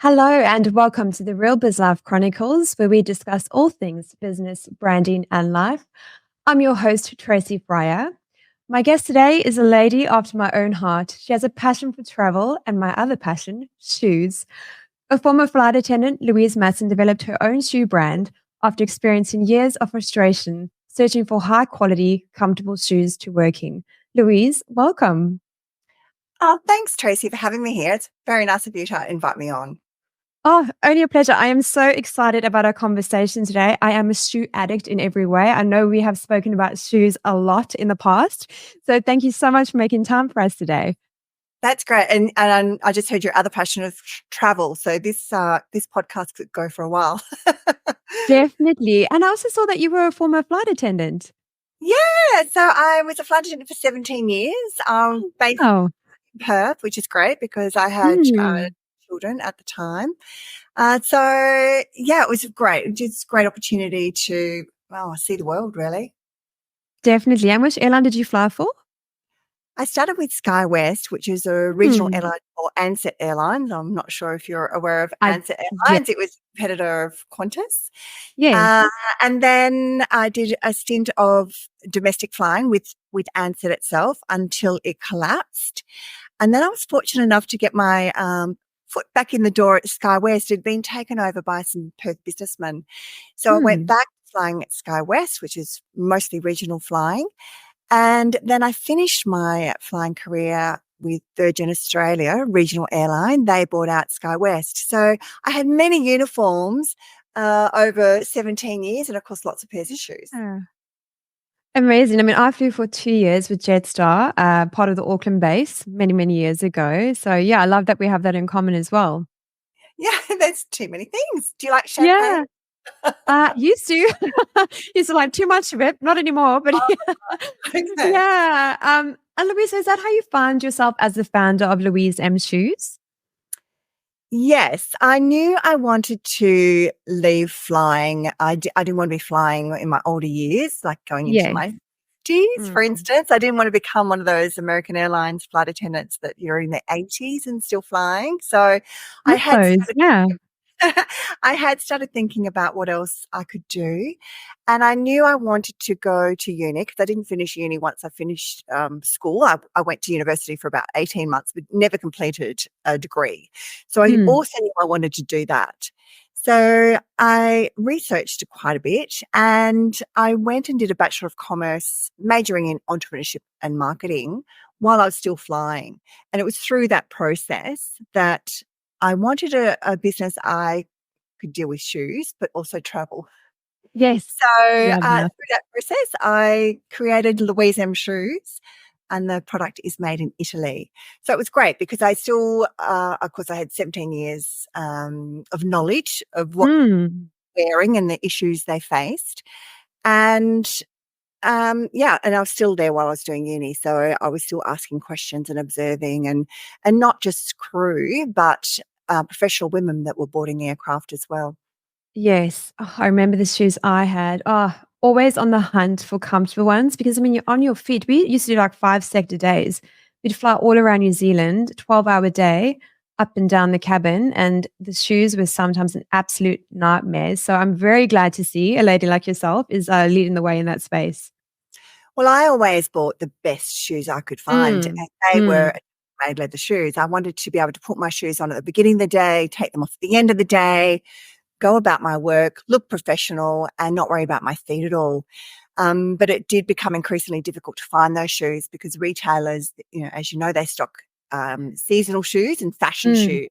Hello and welcome to the Real Biz Life Chronicles, where we discuss all things business, branding, and life. I'm your host, Tracy Fryer. My guest today is a lady after my own heart. She has a passion for travel and my other passion, shoes. A former flight attendant, Louise Matson developed her own shoe brand after experiencing years of frustration searching for high quality, comfortable shoes to work in. Louise, welcome. Oh, thanks, Tracy, for having me here. It's very nice of you to invite me on. Oh, only a pleasure. I am so excited about our conversation today. I am a shoe addict in every way. I know we have spoken about shoes a lot in the past. So thank you so much for making time for us today. That's great. And I just heard your other passion of travel. So this podcast could go for a while. Definitely. And I also saw that you were a former flight attendant. Yeah. So I was a flight attendant for 17 years, based Oh, in Perth, which is great because I had mm, children at the time. So yeah, it was great. Just a great opportunity to see the world, really. definitely. And which airline did you fly for? I started with SkyWest, which is a regional Hmm. airline for Ansett Airlines. I'm not sure if you're aware of I Ansett yeah, Airlines. It was a competitor of Qantas. yes. Uh, and then I did a stint of domestic flying with Ansett itself until it collapsed. And then I was fortunate enough to get my foot back in the door at SkyWest. It had been taken over by some Perth businessmen. So I went Hmm. back flying at SkyWest, which is mostly regional flying. And then I finished my flying career with Virgin Australia, regional airline. They bought out SkyWest. So I had many uniforms over 17 years and, of course, lots of pairs of shoes. Ah, amazing. I mean, I flew for 2 years with Jetstar, part of the Auckland base many, many years ago. So yeah, I love that we have that in common as well. Yeah, there's too many things. Do you like champagne? Yeah. Used to. Used to like too much of it, not anymore, but yeah. Okay. Yeah. And Louise, is that how you found yourself as the founder of Louise M Shoes? Yes, I knew I wanted to leave flying. I didn't want to be flying in my older years, like going into Yes. my 50s, for Mm. instance. I didn't want to become one of those American Airlines flight attendants that you're in their 80s and still flying. So I Love had those. started Yeah. I had started thinking about what else I could do, and I knew I wanted to go to uni because I didn't finish uni once I finished school. I went to university for about 18 months, but never completed a degree. So I Mm. also knew I wanted to do that. So I researched quite a bit and I went and did a Bachelor of Commerce, majoring in entrepreneurship and marketing while I was still flying. And it was through that process that I wanted a business I could deal with shoes, but also travel. Yes. So, Love that. through that process, I created Louise M Shoes, and the product is made in Italy. So it was great because I still, of course, I had 17 years of knowledge of what Mm. wearing and the issues they faced. And yeah, and I was still there while I was doing uni. So I was still asking questions and observing and not just crew, but professional women that were boarding aircraft as well. Yes. Oh, I remember the shoes I had. Oh, always on the hunt for comfortable ones because I mean, you're on your feet. We used to do like 5 sector days. We'd fly all around New Zealand, 12-hour day, up and down the cabin. And the shoes were sometimes an absolute nightmare. So I'm very glad to see a lady like yourself is leading the way in that space. Well, I always bought the best shoes I could find, Mm. and they Mm. were made leather shoes. I wanted to be able to put my shoes on at the beginning of the day, take them off at the end of the day, go about my work, look professional, and not worry about my feet at all. But it did become increasingly difficult to find those shoes because retailers, as you know, they stock seasonal shoes and fashion Mm. shoes.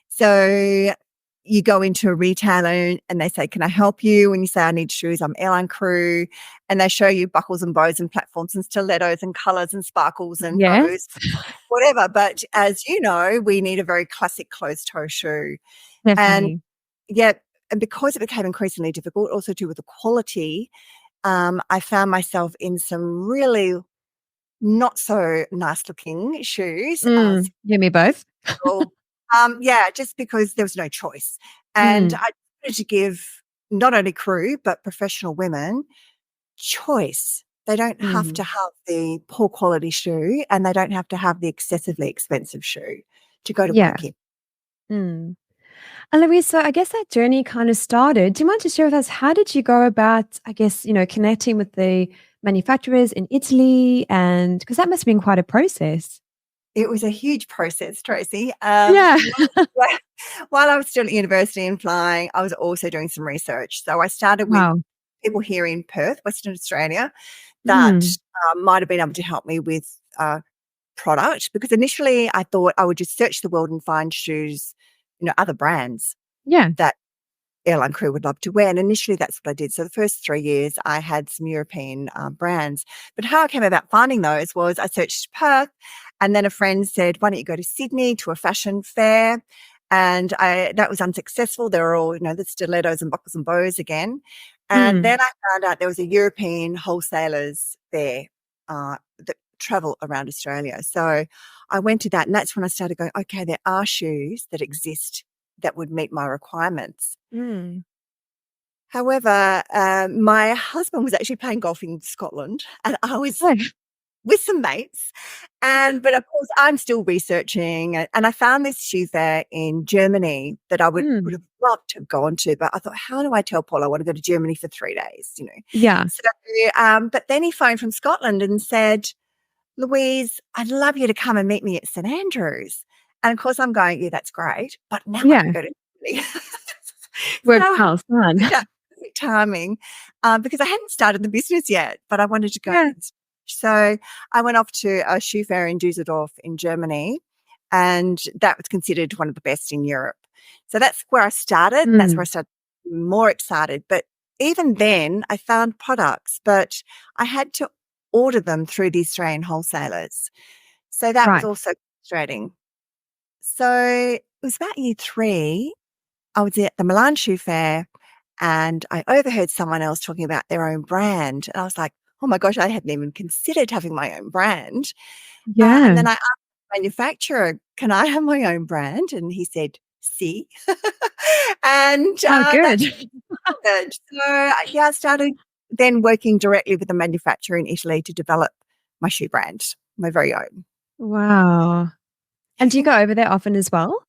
So you go into a retailer and they say, "Can I help you?" And you say, "I need shoes. I'm airline crew." And they show you buckles and bows and platforms and stilettos and colours and sparkles and Yes. bows, whatever. But as you know, we need a very classic closed toe shoe. And Definitely. yet, and because it became increasingly difficult, also to do with the quality, I found myself in some really not so nice looking shoes. Mm. You and me both. Well, yeah, just because there was no choice. And Mm. I wanted to give not only crew, but professional women choice. They don't have Mm. to have the poor quality shoe and they don't have to have the excessively expensive shoe to go to Yeah. work in. Mm. And Louise, so I guess that journey kind of started. Do you mind to share with us how did you go about, I guess, connecting with the manufacturers in Italy? And because that must have been quite a process. It was a huge process, Tracy. Yeah. While while I was still at university and flying, I was also doing some research. So I started with Wow. people here in Perth, Western Australia, that Mm. might have been able to help me with product, because initially I thought I would just search the world and find shoes, other brands Yeah. that airline crew would love to wear. And initially that's what I did. So the first 3 years I had some European brands. But how I came about finding those was I searched Perth, and then a friend said, why don't you go to Sydney to a fashion fair? And that was unsuccessful. They were all, the stilettos and buckles and bows again. And Mm. then I found out there was a European wholesalers there that travel around Australia. So I went to that, and that's when I started going, okay, there are shoes that exist that would meet my requirements. Mm. However, my husband was actually playing golf in Scotland, and I was Oh. with some mates. But of course, I'm still researching, and I found this shoe fair in Germany that I would Mm. have loved to have gone to. But I thought, how do I tell Paul I want to go to Germany for 3 days? Yeah. So, but then he phoned from Scotland and said, Louise, I'd love you to come and meet me at St Andrews. And of course, I'm going, yeah, that's great, but now I can Yeah. go to Germany. Work So house fun. yeah, perfect timing, because I hadn't started the business yet, but I wanted to go. Yeah. So I went off to a shoe fair in Dusseldorf in Germany, and that was considered one of the best in Europe. So that's where I started, and that's where I Mm. started more excited. But even then, I found products, but I had to order them through the Australian wholesalers. So that was Right. also frustrating. So it was about year three. I was at the Milan Shoe Fair, and I overheard someone else talking about their own brand. And I was like, oh my gosh, I hadn't even considered having my own brand. And Yeah. then I asked the manufacturer, can I have my own brand? And he said, see. And Oh, good. that's good. So yeah, I started then working directly with the manufacturer in Italy to develop my shoe brand, my very own. Wow. And do you go over there often as well?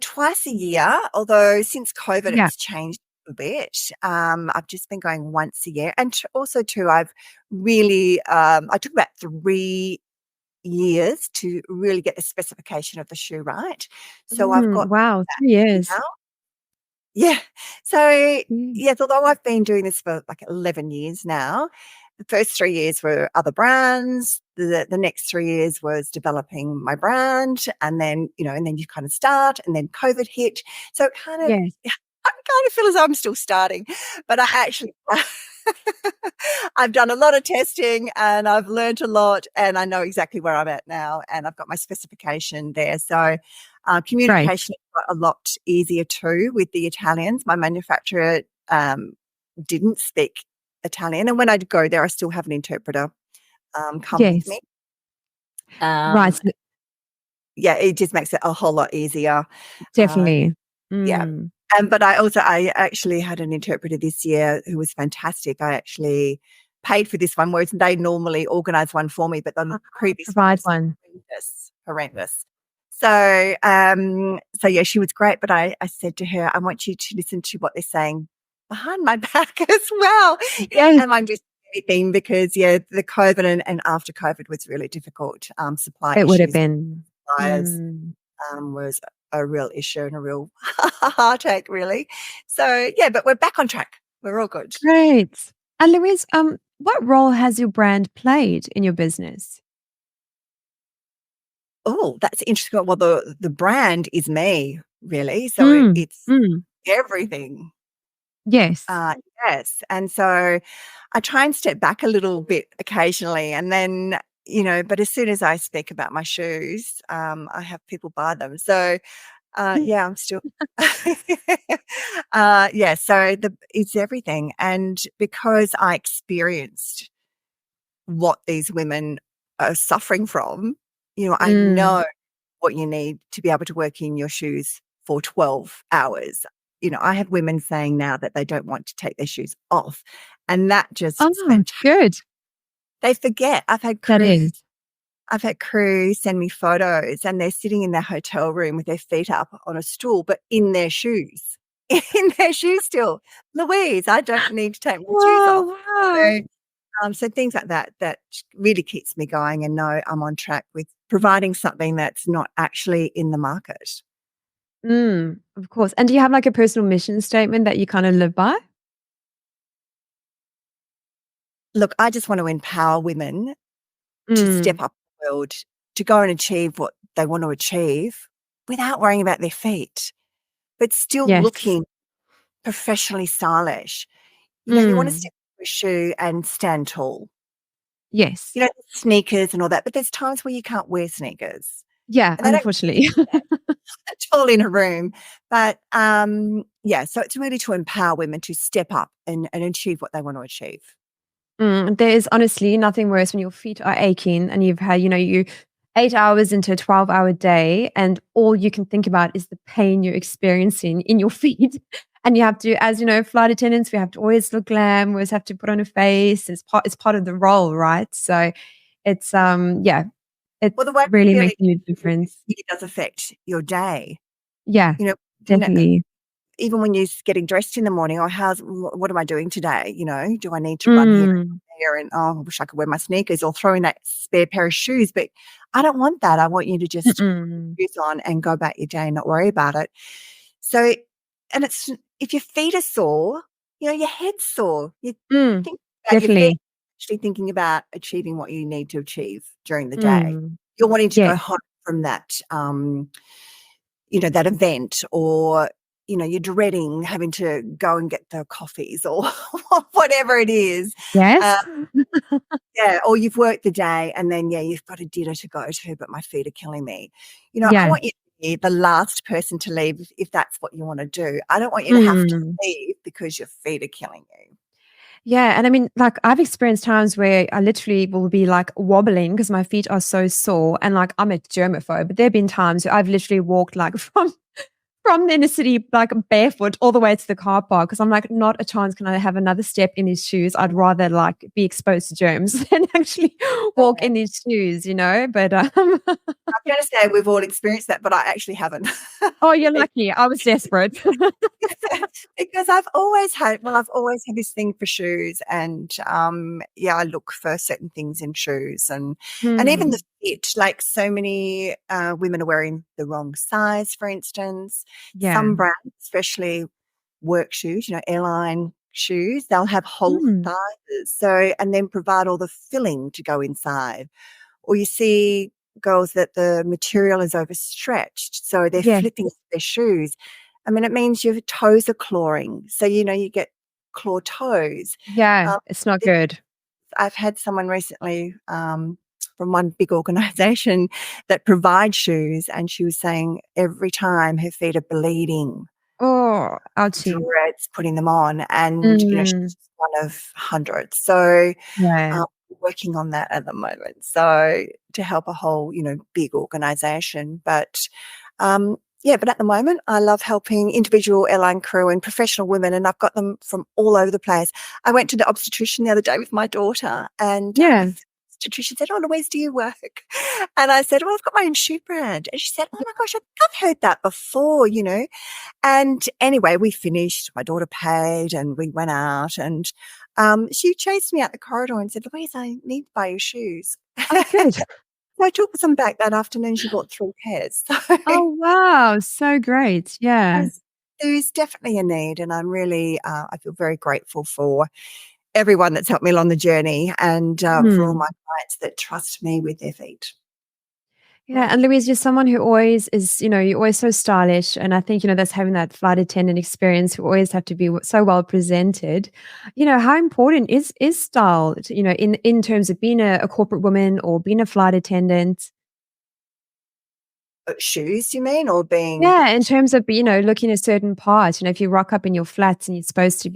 Twice a year, although since COVID Yeah. it's changed a little bit. I've just been going once a year, and also too, I've really I took about 3 years to really get the specification of the shoe right. So I've Mm. got Wow. that 3 years. now. Yeah. So Mm. yes, although I've been doing this for like 11 years now, the first 3 years were other brands. The next 3 years was developing my brand, and then and then you kind of start, and then COVID hit. So it kind of Yes. I kind of feel as though I'm still starting, but I actually I've done a lot of testing, and I've learned a lot, and I know exactly where I'm at now, and I've got my specification there. So Great. communication got a lot easier too with the Italians. My manufacturer didn't speak Italian, and when I go there, I still have an interpreter come with Yes. me. Right. Um, So yeah, it just makes it a whole lot easier. Uh, definitely. yeah. Mm. But I actually had an interpreter this year who was fantastic. I actually paid for this one, whereas they normally organise one for me, but the previous one Provide was one. horrendous, horrendous. So yeah, she was great, but I said to her, I want you to listen to what they're saying behind my back as well. Yes. And I'm just anything because the COVID and after COVID was really difficult. Supply It would have issues, been. suppliers Mm. was a real issue and a real heartache, really. So, yeah, but we're back on track. We're all good. Great. And Louise, what role has your brand played in your business? Oh, that's interesting. Well, the brand is me, really. So Mm. it's Mm. everything. Yes. Uh, yes. And so I try and step back a little bit occasionally, and then, but as soon as I speak about my shoes, I have people buy them. So yeah, I'm still yeah, so it's everything, and because I experienced what these women are suffering from, I Mm. know what you need to be able to work in your shoes for 12 hours. I have women saying now that they don't want to take their shoes off, and that just is Oh, fantastic. good. They forget. I've had That crew is. I've had crew send me photos and they're sitting in their hotel room with their feet up on a stool, but in their shoes. In their shoes still. Louise, I don't need to take my shoes off. Oh, wow. So, so things like that that really keeps me going and know I'm on track with providing something that's not actually in the market. Of course. And do you have like a personal mission statement that you kind of live by? Look, I just want to empower women to step Mm. up in the world, to go and achieve what they want to achieve without worrying about their feet, but still Yes. looking professionally stylish. You know, you want to Mm. step into a shoe and stand tall. Yes. You know, sneakers and all that, but there's times where you can't wear sneakers Yeah, and they don't unfortunately. stand tall in a room. But yeah, so it's really to empower women to step up and achieve what they want to achieve. There is honestly nothing worse when your feet are aching and you've had, you 8 hours into a 12-hour day, and all you can think about is the pain you're experiencing in your feet. And you have to, as you know, flight attendants, we have to always look glam, we always have to put on a face. It's part of the role, right? So yeah, it Well, the way really you feel makes it a huge difference. really does affect your day. Yeah, You know, definitely. even when you're getting dressed in the morning, or what am I doing today? You know, do I need to run here Mm, and there? And oh, I wish I could wear my sneakers or throw in that spare pair of shoes. But I don't want that. I want you to just mm-mm. shoes on and go about your day and not worry about it. So, and it's if your feet are sore, you know, your head's sore. You Mm, think about your feet, definitely. actually thinking about achieving what you need to achieve during the day. Mm, You're wanting to go yes. home from that you know, that event, or, you know, you're dreading having to go and get the coffees or whatever it is. Uh, Yes. yeah, or you've worked the day and then, yeah, you've got a dinner to go to, but my feet are killing me. You know, I Yeah. want you to be the last person to leave if that's what you want to do. I don't want you to have to Mm. leave because your feet are killing you. Yeah, and I mean, like, I've experienced times where I literally will be, like, wobbling because my feet are so sore, and, like, I'm a germaphobe, but there have been times where I've literally walked, like, from the inner city, like, barefoot all the way to the car park because 'cause I'm like, "Not a chance can I have another step in these shoes. I'd rather, like, be exposed to germs than actually walk in these shoes," you know? But, I'm going to say we've all experienced that, but I actually haven't. oh, you're lucky. I was desperate. Because I've always had this thing for shoes, and yeah, I look for certain things in shoes, and even the Mm. fit. Like, so many women are wearing the wrong size, for instance. Yeah. Some brands, especially work shoes, you know, airline shoes, they'll have whole Mm. sizes. So, and then provide all the filling to go inside. Or you see girls that the material is overstretched, so they're Yes. flipping their shoes. I mean, it means your toes are clawing, so, you know, you get claw toes. Yeah, Um, it's not it good. I've had someone recently, from one big organisation that provides shoes, and she was saying every time her feet are bleeding, Oh, ouchie. dreads putting them on, and, you know, she's Mm. just one of hundreds. So, Yeah. um, working on that at the moment. So, to help a whole, you know, big organisation. But yeah, but at the moment, I love helping individual airline crew and professional women, and I've got them from all over the place. I went to the obstetrician the other day with my daughter, and Yeah. the obstetrician said, "Oh, Louise, do you work?" And I said, "Well, I've got my own shoe brand." And she said, "Oh my gosh, I think I've heard that before, you know." And anyway, we finished, my daughter paid, and we went out, and she chased me out the corridor and said, "Louise, I need to buy your shoes." Oh, good. So I took some back that afternoon. She bought 3 pairs. So Oh, wow. So great. Yeah. there's definitely a need, and I'm really, I feel very grateful for everyone that's helped me along the journey, and for all Mm. my clients that trust me with their feet. Yeah, and Louise, you're someone who always is, you're always so stylish. And I think, that's having that flight attendant experience who always have to be so well presented. How important is style, in terms of being a corporate woman or being a flight attendant? Shoes, you mean, or being Yeah, in terms of, looking a certain part, if you rock up in your flats and you're supposed to,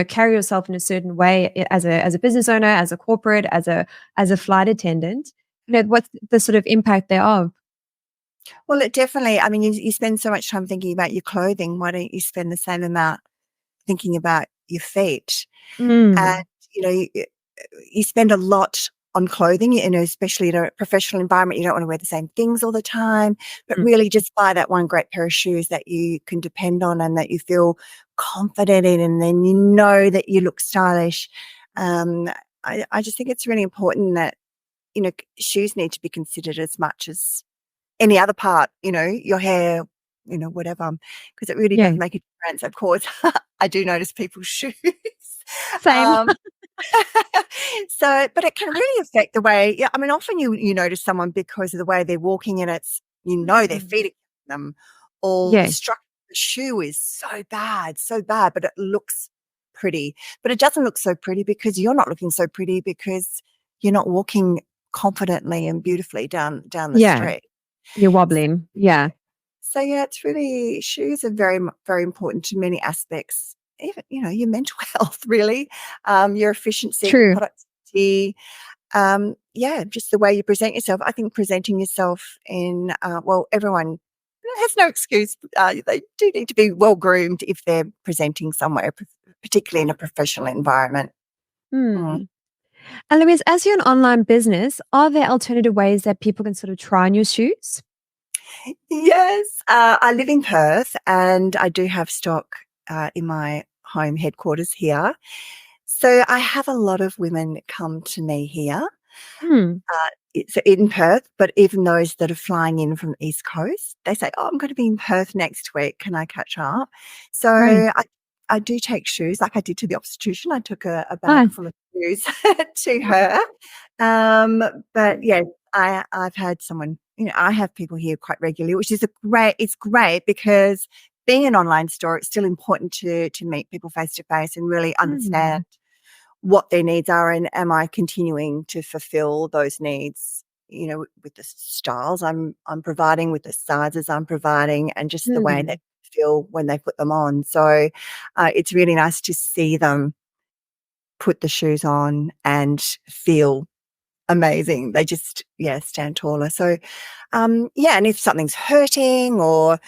carry yourself in a certain way as a business owner, as a corporate, as a flight attendant, what's the sort of impact thereof? well, it definitely, I mean, you spend so much time thinking about your clothing. Why don't you spend the same amount thinking about your feet? And, Mm. you know, you spend a lot on clothing, especially in a professional environment. You don't want to wear the same things all the time, but Mm. really just buy that one great pair of shoes that you can depend on and that you feel confident in, and then you know that you look stylish. I just think it's really important that, shoes need to be considered as much as any other part, your hair, whatever, because it really Yeah. does make a difference. Of course, I do notice people's shoes. Same. Um, so, but it can really affect the way, yeah, I mean, often you notice someone because of the way they're walking, and it's, their Mm. feet are them, or the Yes. structure of the shoe is so bad, but it looks pretty. But it doesn't look so pretty because you're not looking so pretty because you're not walking confidently and beautifully down the Yeah. street. You're wobbling. Yeah. So yeah, it's really, shoes are very important to many aspects. Even, your mental health, really, your efficiency, your True. productivity, just the way you present yourself. I think presenting yourself in, everyone has no excuse. They do need to be well groomed if they're presenting somewhere, particularly in a professional environment. Mm. Hmm. And Louise, as you're an online business, are there alternative ways that people can sort of try on your shoes? Yes, I live in Perth, and I do have stock in my home headquarters here. So I have a lot of women come to me here. Hmm. It's in Perth, but even those that are flying in from the East Coast, they say, "Oh, I'm going to be in Perth next week. Can I catch up?" So Great. I do take shoes like I did to the obstetrician. I took a bag Ah, full of shoes to her. Um, but yeah, I've had someone, I have people here quite regularly, which is it's great because being an online store, it's still important to meet people face to face and really hmm. understand what their needs are, and am I continuing to fulfill those needs, with the styles I'm providing, with the sizes I'm providing, and just the way Hmm. they feel when they put them on. So it's really nice to see them put the shoes on and feel amazing. They just, stand taller. So, and if something's hurting, or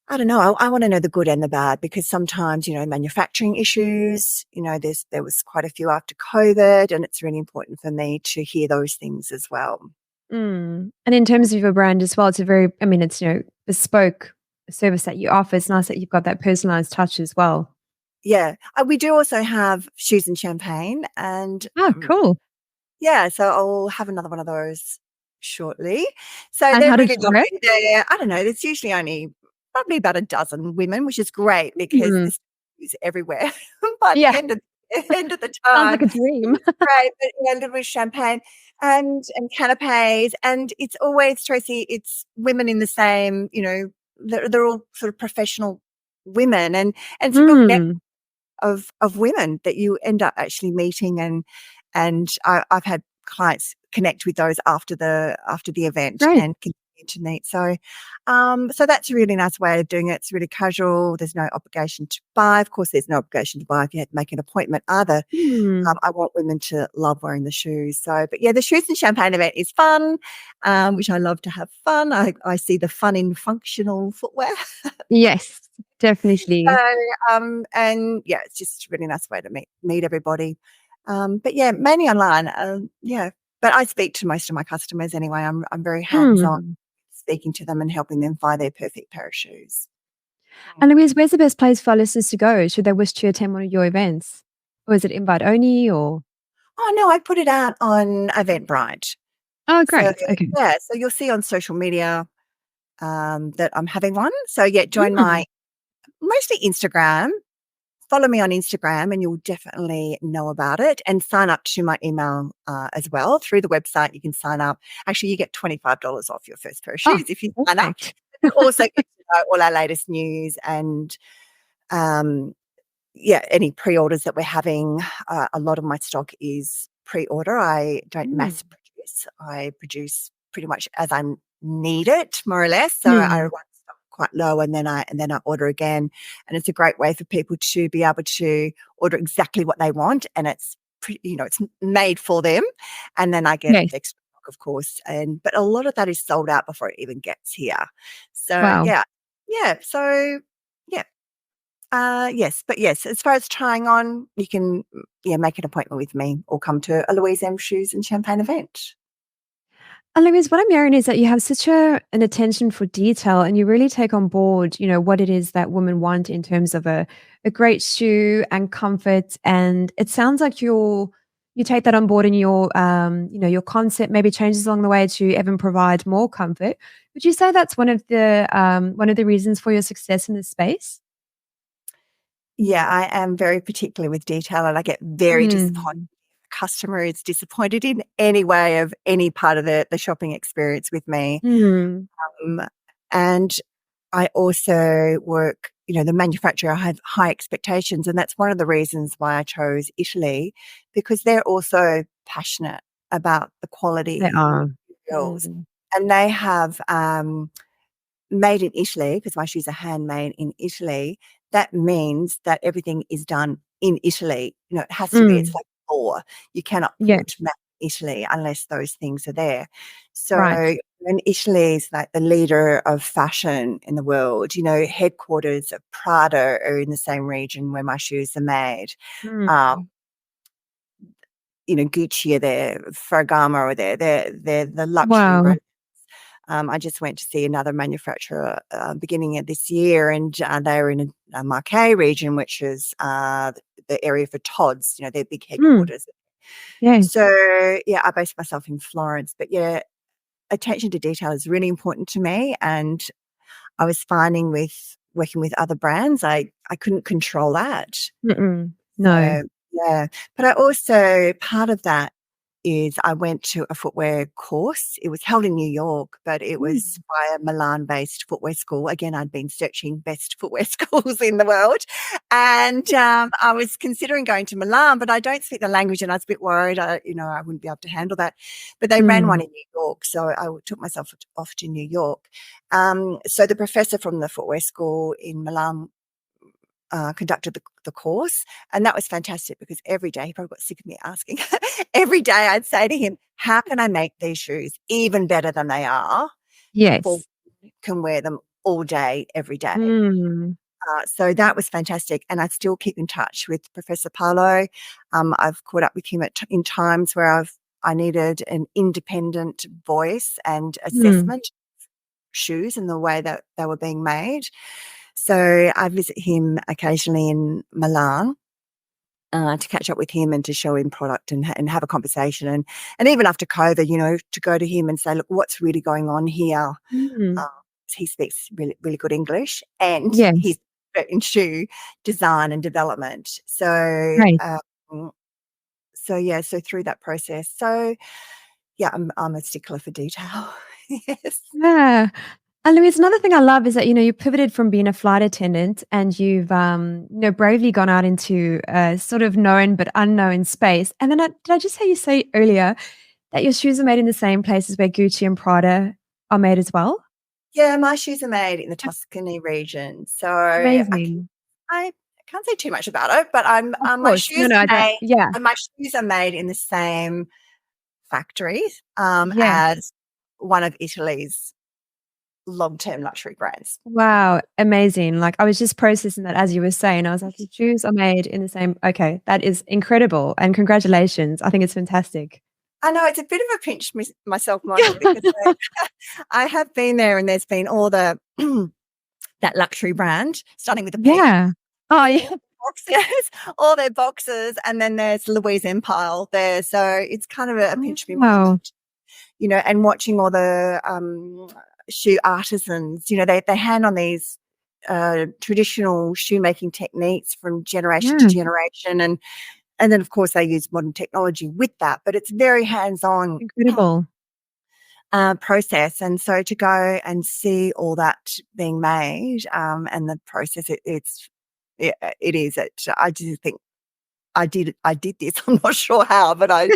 I don't know, I want to know the good and the bad, because sometimes, manufacturing issues, there was quite a few after COVID, and it's really important for me to hear those things as well. Mm. And in terms of your brand as well, it's a very, I mean, it's, bespoke service that you offer. It's nice that you've got that personalized touch as well. Yeah. We do also have shoes and champagne, and Oh, cool. so I'll have another one of those shortly. So And they're how does really it work? lovely. I don't know, there's usually only probably about a dozen women, which is great because Mm. this is everywhere. By the Yeah. end of the Sounds like time, a dream. it's great. But little champagne and canapes, and it's always, Tracy, it's women in the same, they're all sort of professional women, and it's a real net Mm. of women that you end up actually meeting, and I've had clients connect with those after the event Great. and continue to meet. So, so that's a really nice way of doing it. It's really casual. There's no obligation to buy. Of course, there's no obligation to buy if you had to make an appointment either. Mm. I want women to love wearing the shoes. So, but yeah, the shoes and champagne event is fun, which I love to have fun. I see the fun in functional footwear. Yes, definitely. So, and yeah, it's just a really nice way to meet everybody. But yeah, mainly online. But I speak to most of my customers anyway. I'm very hands on, Mm. speaking to them and helping them find their perfect pair of shoes. Mm. And Louise, where's the best place for our listeners to go should they wish to attend one of your events? Or is it invite only or? Oh no, I put it out on Eventbrite. Oh, So great. Okay. yeah, so you'll see on social media that I'm having one. So yeah, join Mm. my mostly Instagram. Follow me on Instagram and you'll definitely know about it, and sign up to my email as well through the website. You can sign up. Actually, you get $25 off your first pair of Oh, shoes if you sign up. perfect. You also get to know all our latest news and, um, any pre-orders that we're having. A lot of my stock is pre-order. I don't Mm. mass produce. I produce pretty much as I need it, more or less. So I Mm. run stock quite low, and then I order again. And it's a great way for people to be able to order exactly what they want, and it's it's made for them. And then I get Yes. extra stock, of course. But a lot of that is sold out before it even gets here. So Wow. yeah, yeah. So yeah. Yes, but yes, as far as trying on, you can make an appointment with me or come to a Louise M Shoes and Champagne event. And Louise, what I'm hearing is that you have such an attention for detail and you really take on board, what it is that women want in terms of a great shoe and comfort. And it sounds like you take that on board and your concept maybe changes along the way to even provide more comfort. Would you say that's one of the reasons for your success in this space? Yeah, I am very particular with detail and I get very disappointed. Mm. Customer is disappointed in any way of any part of the shopping experience with me. Mm. Um, and I also work, the manufacturer, I have high expectations. And that's one of the reasons why I chose Italy, because they're also passionate about the They quality of are. materials. Mm. And they have made in Italy, because my shoes are handmade in Italy. That means that everything is done in Italy. It has to be, it's Mm. like law. You cannot Yeah, put made in Italy unless those things are there. right. So when Italy is like the leader of fashion in the world, headquarters of Prada are in the same region where my shoes are made. Um, Mm. Gucci are there, Ferragamo are there. They're the luxury Wow. brands. I just went to see another manufacturer beginning of this year, and they're in a Marseille region, which is the area for Tod's, their big Mm. headquarters. Yes. So, yeah, I based myself in Florence. But, yeah, attention to detail is really important to me. And I was finding with working with other brands, I couldn't control that. Mm-mm. No. So, yeah. But I also, part of that is I went to a footwear course. It was held in New York, but it was Mm. by a Milan-based footwear school. Again, I'd been searching best footwear schools in the world. And I was considering going to Milan, but I don't speak the language and I was a bit worried, I wouldn't be able to handle that. But they ran one Mm. in New York, so I took myself off to New York. So the professor from the footwear school in Milan conducted the course. And that was fantastic because every day, he probably got sick of me asking, every day I'd say to him, how can I make these shoes even better than they are for Yes. can wear them all day, every day? Mm. So that was fantastic. And I still keep in touch with Professor Paolo. I've caught up with him in times where I needed an independent voice and Mm. assessment of shoes and the way that they were being made. So I visit him occasionally in Milan to catch up with him and to show him product and have a conversation. And even after COVID, to go to him and say, look, what's really going on here? Mm. Uh, he speaks really, really good English and Yes. he's expert in shoe design and development. So, Right. so through that process, so yeah, I'm a stickler for detail. Yes. Yeah. And Louise, another thing I love is that, you pivoted from being a flight attendant and you've, bravely gone out into a sort of known but unknown space. And then did I just hear you say earlier that your shoes are made in the same places where Gucci and Prada are made as well? Yeah, my shoes are made in the That's Tuscany region, so amazing. I can't say too much about it, but I'm Of my course. No, shoes no, I are don't. made Yeah. my shoes are made in the same factories Yes. as one of Italy's long-term luxury brands. Wow, amazing. Like, I was just processing that as you were saying. I was like, "Your shoes are made in the same." Okay, that is incredible, and congratulations. I think it's fantastic. I know it's a bit of a pinch myself moment because I have been there and there's been all the that luxury brand, starting with a P. Yeah. Oh, All yeah. the boxes, all their boxes, and then there's Louise Empire there. So it's kind of a pinch me Wow. moment, and watching all the shoe artisans, they hand on these traditional shoemaking techniques from generation to Yeah, generation, and then of course they use modern technology with that, but it's very hands-on incredible. process. And so to go and see all that being made and the process, it is. I just think I did this. I'm not sure how, but I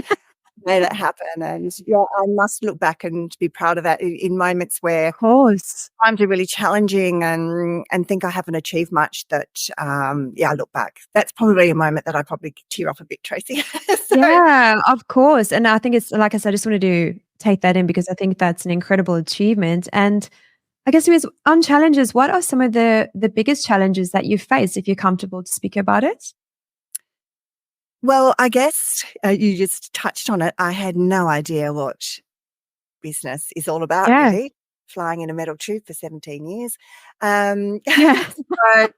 made it happen. And yeah, I must look back and be proud of that in moments where Of course. times are really challenging and think I haven't achieved much. That I look back. That's probably a moment that I probably tear off a bit, Tracy. So Yeah, of course, and I think it's like I said, I just wanted to take that in because I think that's an incredible achievement, and I guess on challenges, what are some of the biggest challenges that you face, if you're comfortable to speak about it? Well, I guess you just touched on it. I had no idea what business is all about, Yeah. really, flying in a metal tube for 17 years. Um, Yeah. so,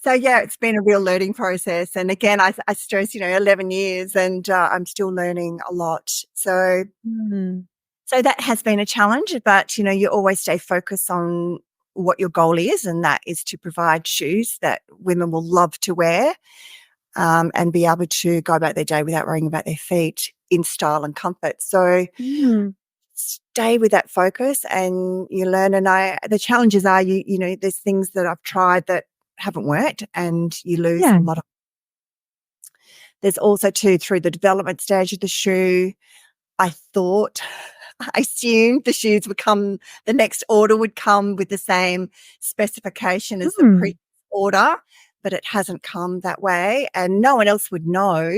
so, yeah, it's been a real learning process. And again, I stress, 11 years and I'm still learning a lot. Mm. So that has been a challenge, but, you always stay focused on what your goal is, and that is to provide shoes that women will love to wear, and be able to go about their day without worrying about their feet in style and comfort. So Mm. stay with that focus and you learn. And the challenges are, there's things that I've tried that haven't worked and you lose a Yeah. lot of. There's also too, through the development stage of the shoe, I thought, I assumed the shoes would come, the next order would come with the same specification as the Mm. previous order, but it hasn't come that way and no one else would know,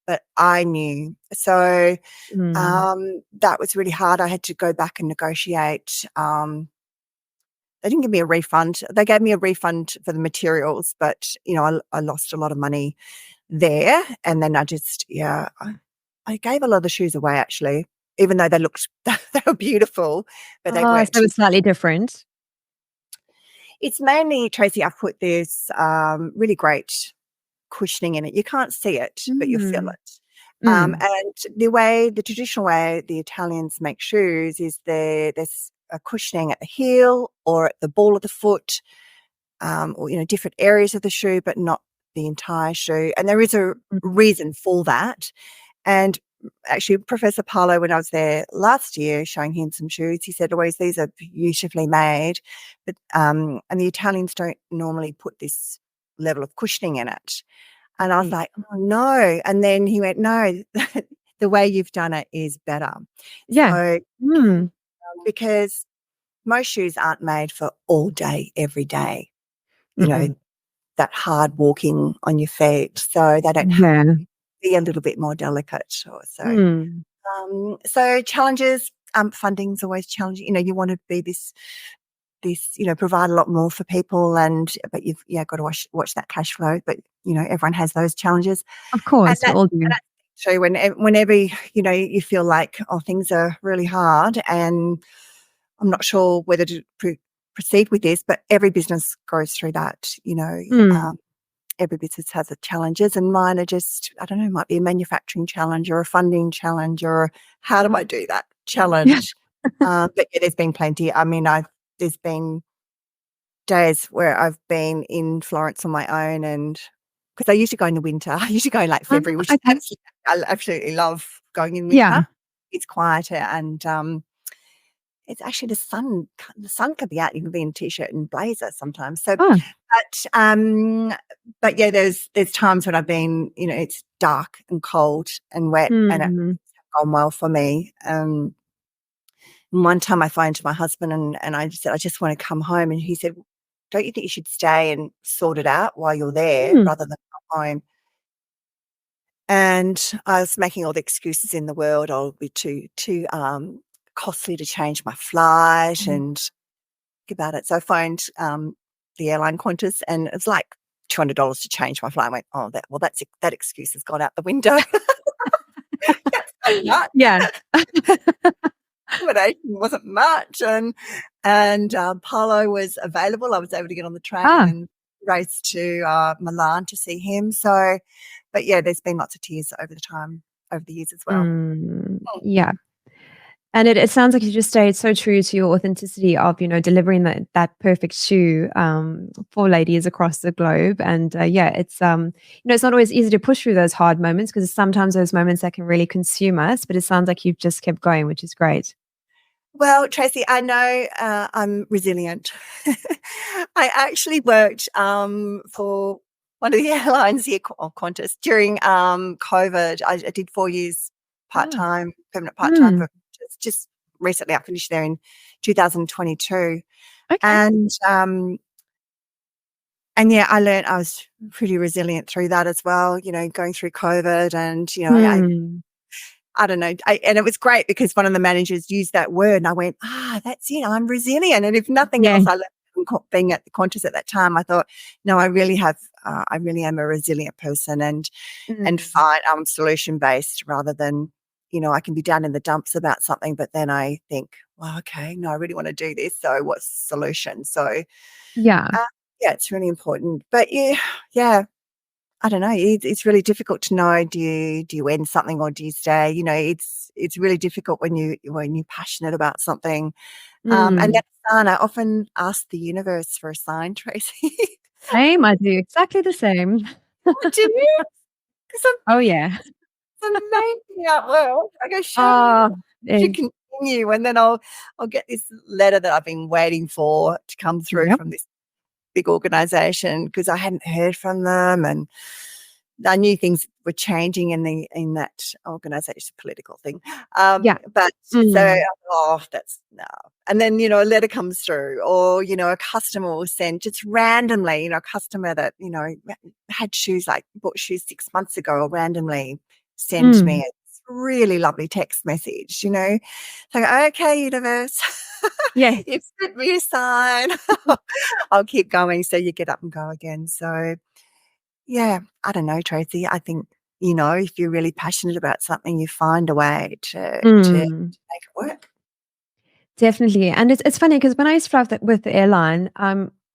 but I knew. So Mm. that was really hard. I had to go back and negotiate. They didn't give me a refund. They gave me a refund for the materials, but, I lost a lot of money there. And then I gave a lot of the shoes away actually, even though they looked, they were beautiful, but they Oh, weren't. so it's slightly different. It's mainly, Tracy, I've put this really great cushioning in it. You can't see it, but you feel Mm. it. Mm. And the traditional way the Italians make shoes is there's a cushioning at the heel or at the ball of the foot, or different areas of the shoe, but not the entire shoe. And there is a Mm. reason for that. And actually, Professor Paulo, when I was there last year showing him some shoes, he said, "Louise, these are beautifully made, but and the Italians don't normally put this level of cushioning in it." And I was Right. like, "Oh, no." And then he went, "No, the way you've done it is better." Yeah. So, Mm. because most shoes aren't made for all day, every day, you know, Mm-mm. that hard walking on your feet. So they don't have Yeah. be a little bit more delicate or so. Mm. So challenges, funding's always challenging. You want to be this, provide a lot more for people but you've got to watch that cash flow. But everyone has those challenges. Of And course, we that's all do. true whenever you feel like, oh, things are really hard and I'm not sure whether to proceed with this, but every business goes through that, Mm. every business has its challenges and mine are just, I don't know, might be a manufacturing challenge or a funding challenge or how do I do that Yeah. challenge. But yeah, there's been plenty. I mean, there's been days where I've been in Florence on my own and because I usually go in the winter. I usually go in like February, which is Okay. I absolutely love going in winter. Yeah. It's quieter and it's actually the sun can be out. You can be in t-shirt and blazer sometimes. So, Oh. but yeah, there's times when I've been, it's dark and cold and wet, and it's Mm. gone well for me. One time I phoned my husband and I just said I just want to come home, and he said, "Don't you think you should stay and sort it out while you're there Mm. rather than come home?" And I was making all the excuses in the world. I'll be too costly to change my flight Mm. and about it. So I phoned the airline Qantas, and it's like $200 to change my flight. I went, "Oh, that excuse has gone out the window." That's so much. Yeah. Accommodation wasn't much, and Paulo was available. I was able to get on the train Ah. and race to Milan to see him. So, but yeah, there's been lots of tears over the years as well. Mm. Yeah. And it sounds like you just stayed so true to your authenticity of, delivering that perfect shoe for ladies across the globe. And yeah, it's not always easy to push through those hard moments because sometimes those moments that can really consume us. But it sounds like you've just kept going, which is great. Well, Tracy, I know I'm resilient. I actually worked for one of the airlines here, Qantas, during COVID. I did 4 years Ah. part-time, permanent part-time Mm. for just recently. I finished there in 2022. Okay. And yeah, I was pretty resilient through that as well, going through COVID and, I Hmm. I don't know. And it was great because one of the managers used that word and I went, that's it. I'm resilient. And if nothing Yeah. else, I learned from being at the Qantas at that time, I thought, no, I really am a resilient person and Mm. find solution based rather than, I can be down in the dumps about something, but then I think, well, okay, no, I really want to do this. So what's the solution? So Yeah. yeah, it's really important. But yeah, I don't know. It's really difficult to know. Do you end something or do you stay? It's really difficult when you're passionate about something. And Mm. that sign, I often ask the universe for a sign, Tracy. Same, I do exactly the same. What do you? Because Oh, yeah. it's amazing out well. I go, show me Oh, to it's continue, and then I'll get this letter that I've been waiting for to come through yep. from this big organisation because I hadn't heard from them, and I knew things were changing in that organisation, political thing. Yeah. But so, Mm. that's no. And then a letter comes through, or a customer will send just randomly, a customer that had shoes like bought shoes 6 months ago, or randomly send me Mm. a really lovely text message. So okay, universe, Yeah. you've sent me a sign. I'll keep going. So you get up and go again. So. Yeah, I don't know, Tracy. I think, if you're really passionate about something, you find a way to make Mm. it work. Definitely. And it's funny because when I used to fly with the airline,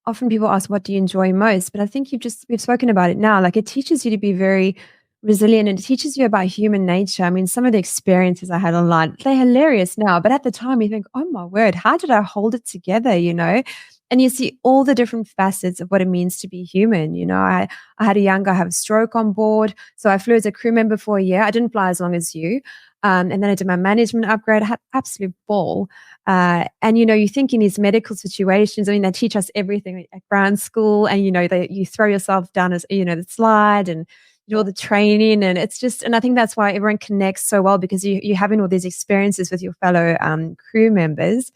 often people ask, what do you enjoy most? But I think we've spoken about it now. Like it teaches you to be very resilient and it teaches you about human nature. I mean, some of the experiences I had online, they're hilarious now. But at the time, you think, oh my word, how did I hold it together? And you see all the different facets of what it means to be human. I had a young guy have a stroke on board. So I flew as a crew member for a year. I didn't fly as long as you. And then I did my management upgrade. I had absolute ball. And you think in these medical situations, I mean, they teach us everything at ground school, and you throw yourself down as the slide and you do all the training, and it's just, and I think that's why everyone connects so well because you're having all these experiences with your fellow crew members.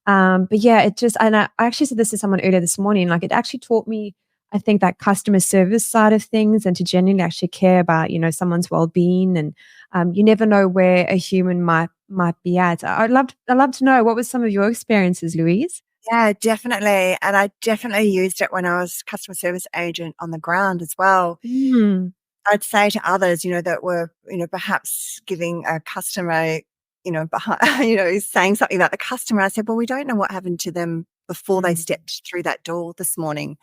But yeah, it just, and I actually said this to someone earlier this morning, like it actually taught me, I think, that customer service side of things and to genuinely actually care about, someone's well-being. And you never know where a human might be at. I'd love to know, what was some of your experiences, Louise? Yeah, definitely. And I definitely used it when I was customer service agent on the ground as well. Mm. I'd say to others, that were, perhaps giving a customer, behind, saying something about the customer. I said, well, we don't know what happened to them before they Mm. stepped through that door this morning.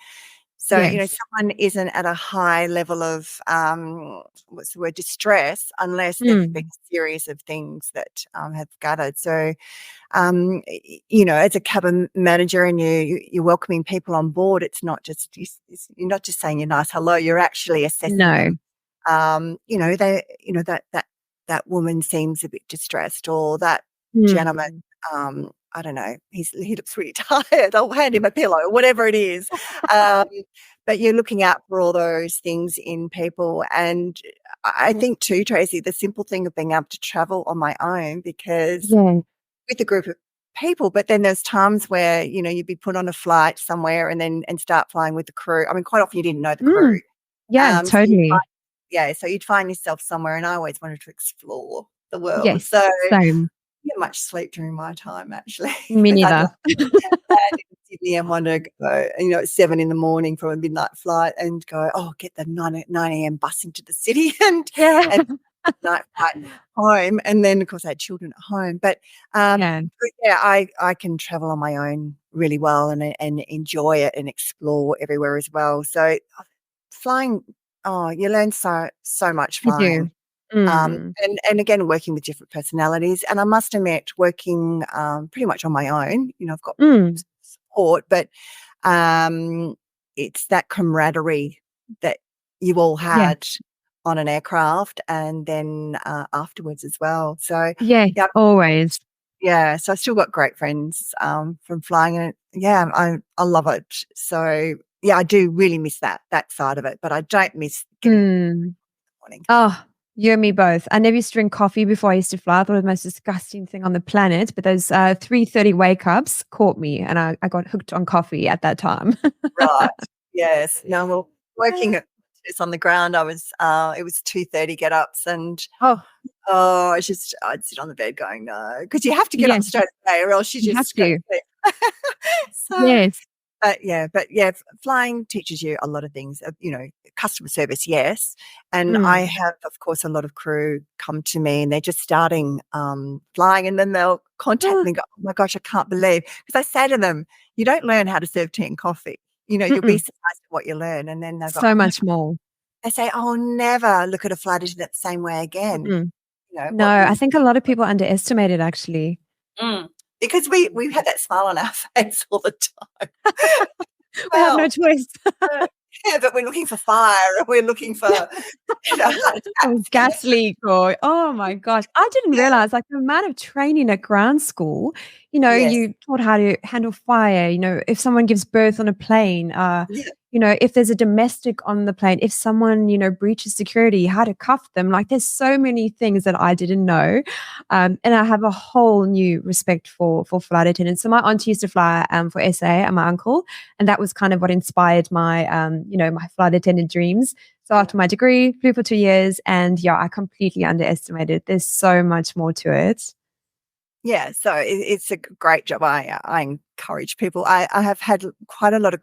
So, Yes. someone isn't at a high level of, what's the word, distress, unless there's been Mm. a series of things that have gathered. So, as a cabin manager and you're welcoming people on board, it's not just, you're not just saying your nice hello, you're actually assessing No. them. That woman seems a bit distressed, or that gentleman, Mm. I don't know, he looks really tired. I'll hand him a pillow, whatever it is. Um, but you're looking out for all those things in people. And I think too, Tracy, the simple thing of being able to travel on my own, because Yeah. with a group of people, but then there's times where, you'd be put on a flight somewhere and start flying with the crew. I mean, quite often you didn't know the crew. Mm. Yeah, So totally. so you'd find yourself somewhere, and I always wanted to explore the world. Yes. So Same. didn't much sleep during my time actually Me because I'd neither. land in Sydney and want to go, at 7 a.m. from a midnight flight and go, get the 9 a.m. bus into the city Yeah. and night flight home. And then of course I had children at home. Yeah. But yeah, I can travel on my own really well and enjoy it and explore everywhere as well. So flying, you learn so much You do. flying. Mm. And again, working with different personalities. And I must admit, working pretty much on my own, I've got Mm. support, but it's that camaraderie that you all Yeah. had on an aircraft and then afterwards as well. So, Yes, yeah, always. yeah. So I still got great friends from flying, and yeah, I love it. So yeah, I do really miss that side of it, but I don't miss getting up in Mm. the morning. Oh, you and me both. I never used to drink coffee before I used to fly. I thought it was the most disgusting thing on the planet. But those 3:30 wake ups caught me, and I got hooked on coffee at that time. Right. Yes. No, well, working at just on the ground. It was 2:30 get-ups and, Oh, I'd sit on the bed going, "No," because you have to get up yes, straight away or else you you have just go to to. sleep. So Yes. but flying teaches you a lot of things, customer service, yes, and I Mm. have, of course, a lot of crew come to me and they're just starting, flying, and then they'll contact Oh, me and go, "Oh my gosh, I can't believe," because I say to them, "You don't learn how to serve tea and coffee, you'll be mm-mm. surprised at what you learn," and then they'll go, So "Oh my," much more. they say, "I'll never look at a flight attendant the same way again." Mm-mm. No, What I you think a lot of people underestimate it actually. Mm. Because we have that smile on our face all the time. We have no Well, choice. yeah, but we're looking for fire, and we're looking for, heart Or attacks. gas leak or oh my gosh, I didn't Yeah. realize like the amount of training at ground school, Yes. you taught how to handle fire, if someone gives birth on a plane, Yeah. if there's a domestic on the plane, if someone, breaches security, how to cuff them. Like there's so many things that I didn't know. And I have a whole new respect for flight attendants. So my auntie used to fly for SA and my uncle, and that was kind of what inspired my my flight attendant dreams. So Yeah. after my degree, flew for 2 years, and yeah, I completely underestimated. There's so much more to it. Yeah, so it's a great job. I encourage people. I have had quite a lot of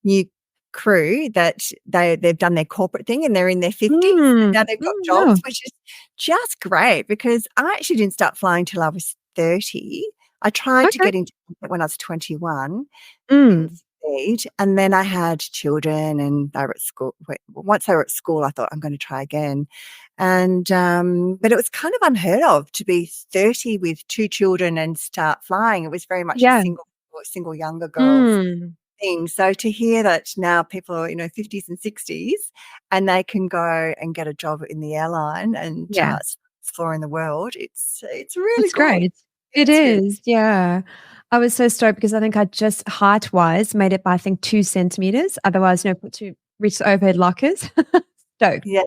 new crew that they've done their corporate thing and they're in their 50s. Mm, Now they've got wow. jobs, which is just great because I actually didn't start flying till I was 30. I tried to Okay. get into it when I was 21. Didn't Mm, succeed, and then I had children and they were at school. Once they were at school, I thought, "I'm gonna try again." And, but it was kind of unheard of to be 30 with 2 children and start flying. It was very much a yeah. single younger girls Mm, thing. So to hear that now people are, 50s and 60s and they can go and get a job in the airline and, yeah. exploring the world, it's really That's good. great. It It is really is, yeah. I was so stoked because I think I just height-wise made it by, I think, 2 centimeters. Otherwise, put to reach the overhead lockers. Stoked. yeah.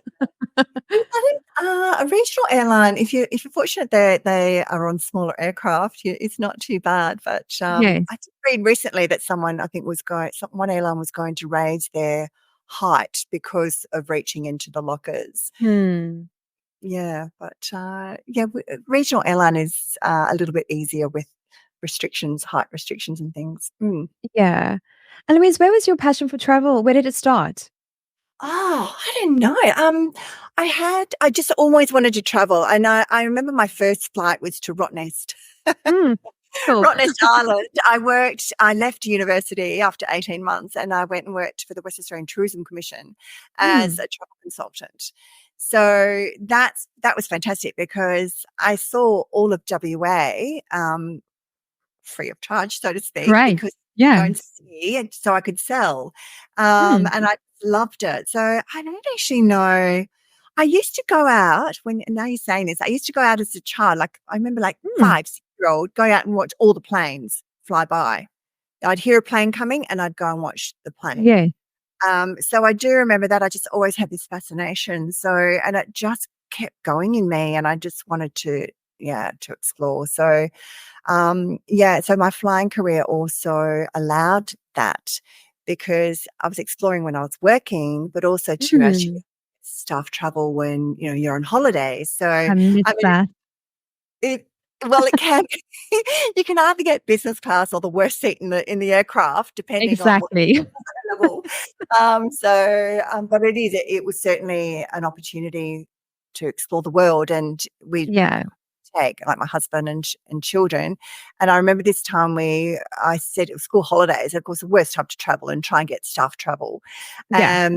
I think, a regional airline, if you're fortunate they are on smaller aircraft, it's not too bad. But Yes. I did read recently that someone I think was going, one airline was going to raise their height because of reaching into the lockers. Hmm. Yeah, but regional airline is a little bit easier with restrictions, height restrictions, and things. Mm. Yeah. And Louise, where was your passion for travel? Where did it start? Oh, I don't know. I just always wanted to travel, and I remember my first flight was to Rottnest. Mm, cool. Rottnest Island. I left university after 18 months and I went and worked for the West Australian Tourism Commission as Mm, a travel consultant. So that was fantastic because I saw all of WA free of charge, so to speak, great. because go and Yes. see and so I could sell. Mm, And I loved it. So I don't actually know. I used to go out when now you're saying this, I used to go out as a child. Like I remember like mm, 5, 6 year old, go out and watch all the planes fly by. I'd hear a plane coming and I'd go and watch the plane. yeah. So I do remember that. I just always had this fascination. So and it just kept going in me and I just wanted to to explore. So so my flying career also allowed that because I was exploring when I was working, but also to actually Mm, staff travel when, you're on holiday. So, I I miss mean, that. it well, it can you can either get business class or the worst seat in the aircraft, depending on what Exactly. level. But it was certainly an opportunity to explore the world, and we Yeah. take, like my husband and children. And I remember this time I said it was school holidays, of course, the worst time to travel and try and get staff travel. Yeah.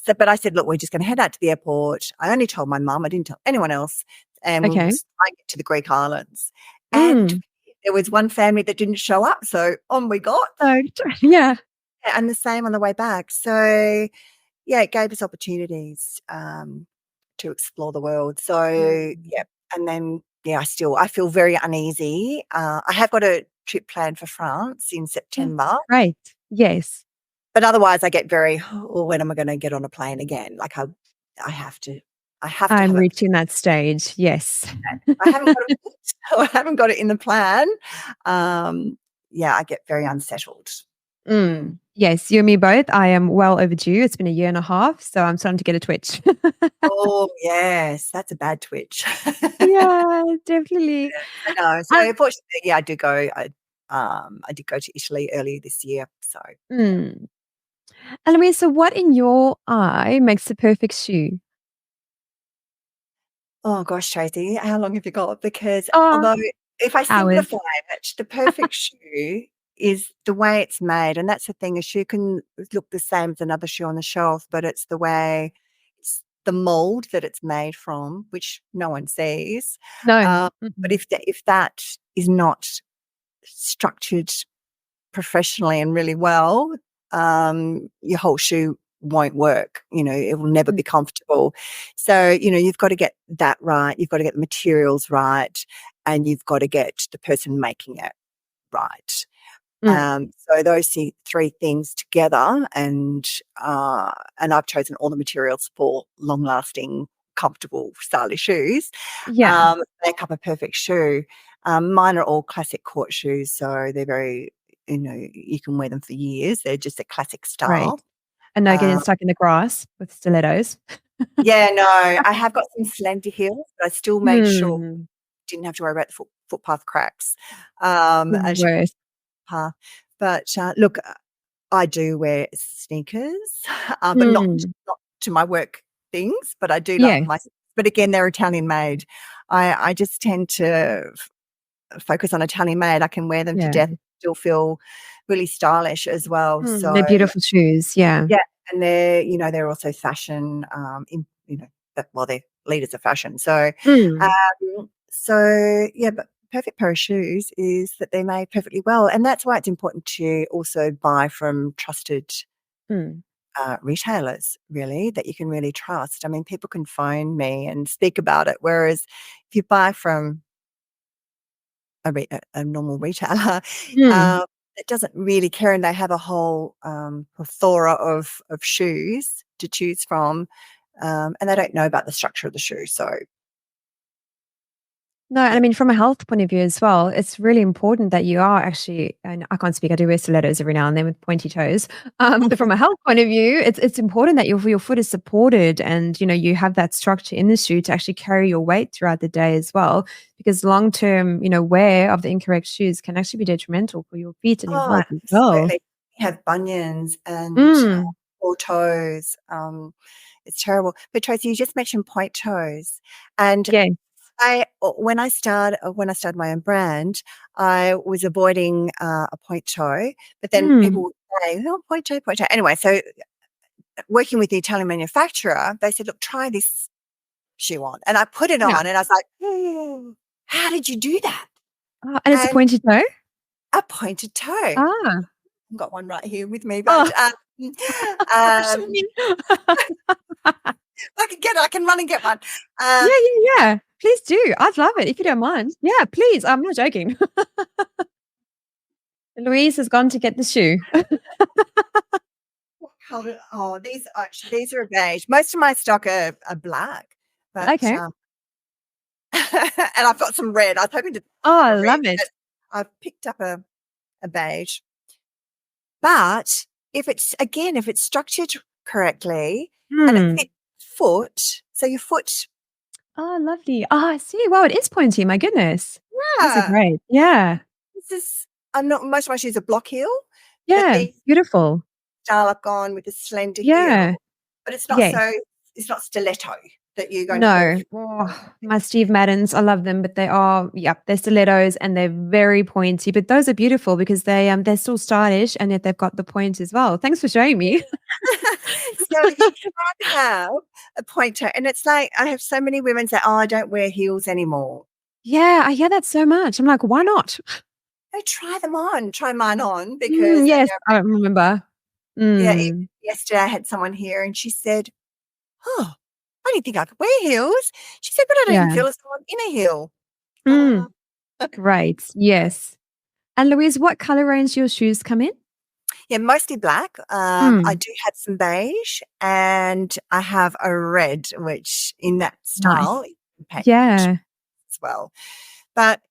But I said, look, we're just going to head out to the airport. I only told my mum, I didn't tell anyone else. And we'll Okay. try and get to the Greek islands. And Mm, there was one family that didn't show up. So on we got. stoked. Yeah. And the same on the way back. So, yeah, it gave us opportunities to explore the world. So, Mm. yeah, and then I feel very uneasy. I have got a trip planned for France in Oh, September, great. Yes. but otherwise I get very, oh, when am I going to get on a plane again? Like I have to, I have to I'm have it. reaching that stage. Yes. I haven't got it booked, or I haven't got it in the plan. I get very unsettled. Mm. Yes, you and me both. I am well overdue. It's been a year and a half, so I'm starting to get a twitch. Oh, yes, that's a bad twitch. Yeah, definitely. I know. So Um, unfortunately, yeah, I did go to Italy earlier this year. So mm. And Louise, so what in your eye makes the perfect shoe? oh gosh, Tracy, how long have you got? Because Oh, although if I hours. simplify it, the perfect shoe is the way it's made. And that's the thing, a shoe can look the same as another shoe on the shelf, but it's the way it's the mold that it's made from, which no one sees. No. But Mm-mm. if that is not structured professionally and really well, your whole shoe won't work. It will never Mm, be comfortable. So, you've got to get that right. You've got to get the materials right, and you've got to get the person making it right. mm. So those three things together, and I've chosen all the materials for long-lasting, comfortable, stylish shoes. Yeah, Make up a perfect shoe. Mine are all classic court shoes, so they're very, you can wear them for years. They're just a classic right. style. And no getting Um, stuck in the grass with stilettos. yeah, no, I have got some slender heels, but I still made sure Hmm. didn't have to worry about the footpath cracks. The As you worst. path. But look, I do wear sneakers, but not Mm. to my work things, but I do like Yeah, but again, they're Italian made. I just tend to focus on Italian made. I can wear them to yeah. death, still feel really stylish as well. Mm, they're So, beautiful shoes. Yeah. yeah, and they're also fashion, well, they're leaders of fashion. So, Mm, yeah, but perfect pair of shoes is that they're made perfectly well, and that's why it's important to also buy from trusted mm. retailers, really, that you can really trust. I mean, people can phone me and speak about it, whereas if you buy from a normal retailer, Mm. um, that doesn't really care, and they have a whole plethora of shoes to choose from, and they don't know about the structure of the shoe. So, No, and I yeah. mean, from a health point of view as well, it's really important that you are actually, and I can't speak, I do wear stilettos every now and then with pointy toes. But from a health point of view, it's important that your foot is supported and, you have that structure in the shoe to actually carry your weight throughout the day as well. Because long term, wear of the incorrect shoes can actually be detrimental for your feet and your Oh, health as well. absolutely. We have bunions and Mm, poor toes. It's terrible. But Tracy, you just mentioned point toes, and yeah. when I started my own brand, I was avoiding a point toe, but then Mm, people would say, "Oh, point toe, point toe." Anyway, so working with the Italian manufacturer, they said, "Look, try this shoe on," and I put it yeah. on, and I was like, "Hmm, how did you do that?" Oh, and it's a And pointy toe? a pointed toe. Ah. I've got one right here with me, but Oh, show um, me. I can run and get one. Yeah, Um, yeah, yeah. Please do. I'd love it if you don't mind. Yeah, please. I'm not joking. Louise has gone to get the shoe. what colour? Oh, these are beige. Most of my stock are black, but Okay. and I've got some red. I was hoping to Oh, I a red, love it. but I've picked up a beige. But if it's structured correctly and it Hmm. fits foot, so your foot, Oh, lovely. Oh, I see. Wow, it is pointy. My goodness. These are yeah, great. Yeah. this is. I'm not. Most of my shoes are block heel, but Yeah. these Beautiful. style I've gone with a slender Yeah. heel, but it's not Yes. so. It's not stiletto that you're going to fall No. through. Oh, my Steve Maddens, I love them, but they are, yep, they're stilettos and they're very pointy. But those are beautiful because they're still stylish and yet they've got the point as well. Thanks for showing me. So you can have a pointer, and it's like I have so many women say, "Oh, I don't wear heels anymore." Yeah, I hear that so much. I'm like, why not? No, try them on. Try mine on Mm, because yes, I remember. yeah, even Mm, yesterday I had someone here and she said, "Oh, I didn't think I could wear heels." She said, "But I don't even yeah. feel as though I'm in a heel." Mm, Uh, great. Yes. And Louise, what color range your shoes come in? yeah, mostly black. I Mm, do have some beige, and I have a red, which in that nice. style you can paint Yeah. as well. But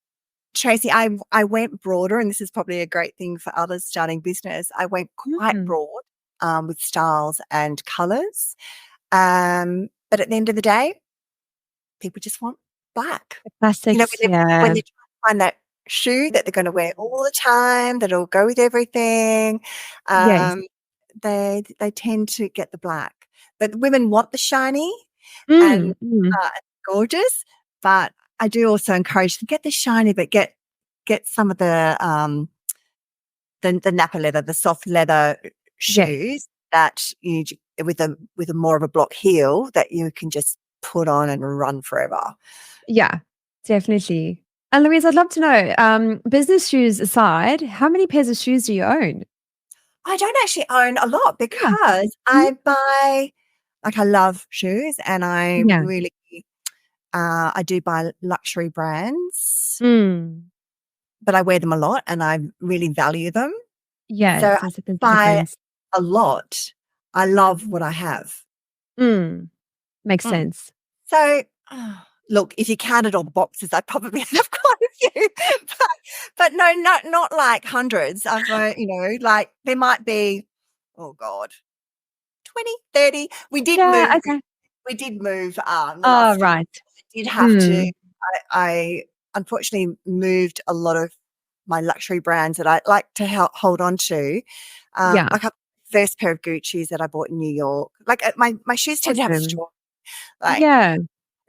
Tracy, I went broader, and this is probably a great thing for others starting business. I went quite Mm. broad with styles and colours. But at the end of the day, people just want black. The classics, When yeah. they try to find that shoe that they're going to wear all the time, that'll go with everything, Yes. um, they tend to get the black. But women want the shiny and Mm. gorgeous. But I do also encourage to get the shiny, but get some of the nappa leather, the soft leather Yes. shoes that you with a more of a block heel that you can just put on and run forever. Yeah, definitely. And Louise, I'd love to know, business shoes aside, how many pairs of shoes do you own? I don't actually own a lot Yeah. because Mhm. I buy I love shoes, and I Yeah. really I do buy luxury brands, Mm. but I wear them a lot and I really value them. So Yes, I there's a buy difference. a lot. I love what I have. Mm. Makes Mm. sense. So, look, if you counted all the boxes, I probably have quite a few, but no, not like hundreds. Like there might be, oh God, 20, 30. Yeah, okay. We did move the Oh, last few. right. I did have to. Mm. I unfortunately moved a lot of my luxury brands that I like to hold on to. Yeah. Like a first pair of Gucci's that I bought in New York. Like my shoes tend to have a Awesome. story. Like Yeah.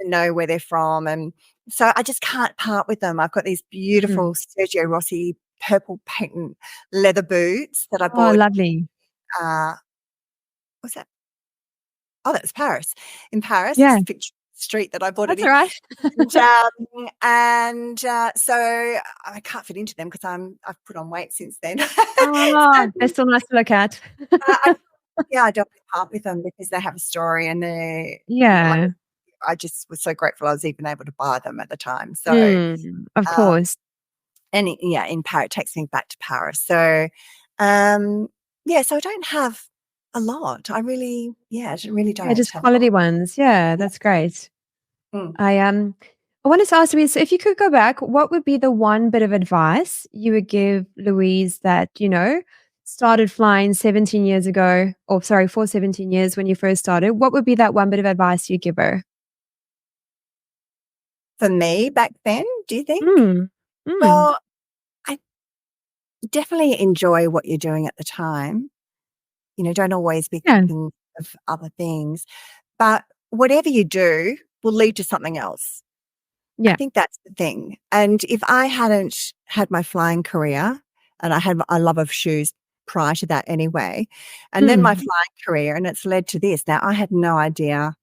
to know where they're from, and so I just can't part with them. I've got these Mm. beautiful Sergio Rossi purple patent leather boots that I Oh, bought. lovely. Uh, what's that? Oh, that's Paris. In Paris, Yeah, it's the street that I bought it that's in. all right. So I can't fit into them because I've put on weight since then. Oh, So, they're still nice to look at. I yeah, I don't part with them because they have a story, and like Yeah. I just was so grateful I was even able to buy them at the time. So, Of uh, course. in Paris, it takes me back to Paris. So, um, yeah, so I don't have a lot. I really Yeah, don't just have a lot. quality ones. Yeah, Yeah. that's great. Mm. I wanted to ask Louise, so if you could go back, what would be the one bit of advice you would give Louise that, started flying 17 years ago, or sorry, for 17 years when you first started? What would be that one bit of advice you give her? For me back then, do you think? Mm. Mm. Well, I definitely enjoy what you're doing at the time. Don't always be Yeah. thinking of other things, but whatever you do will lead to something else. I Yeah. think that's the thing. And if I hadn't had my flying career, and I had a love of shoes prior to that anyway, and then my Mm. flying career, and it's led to this. Now, I had no idea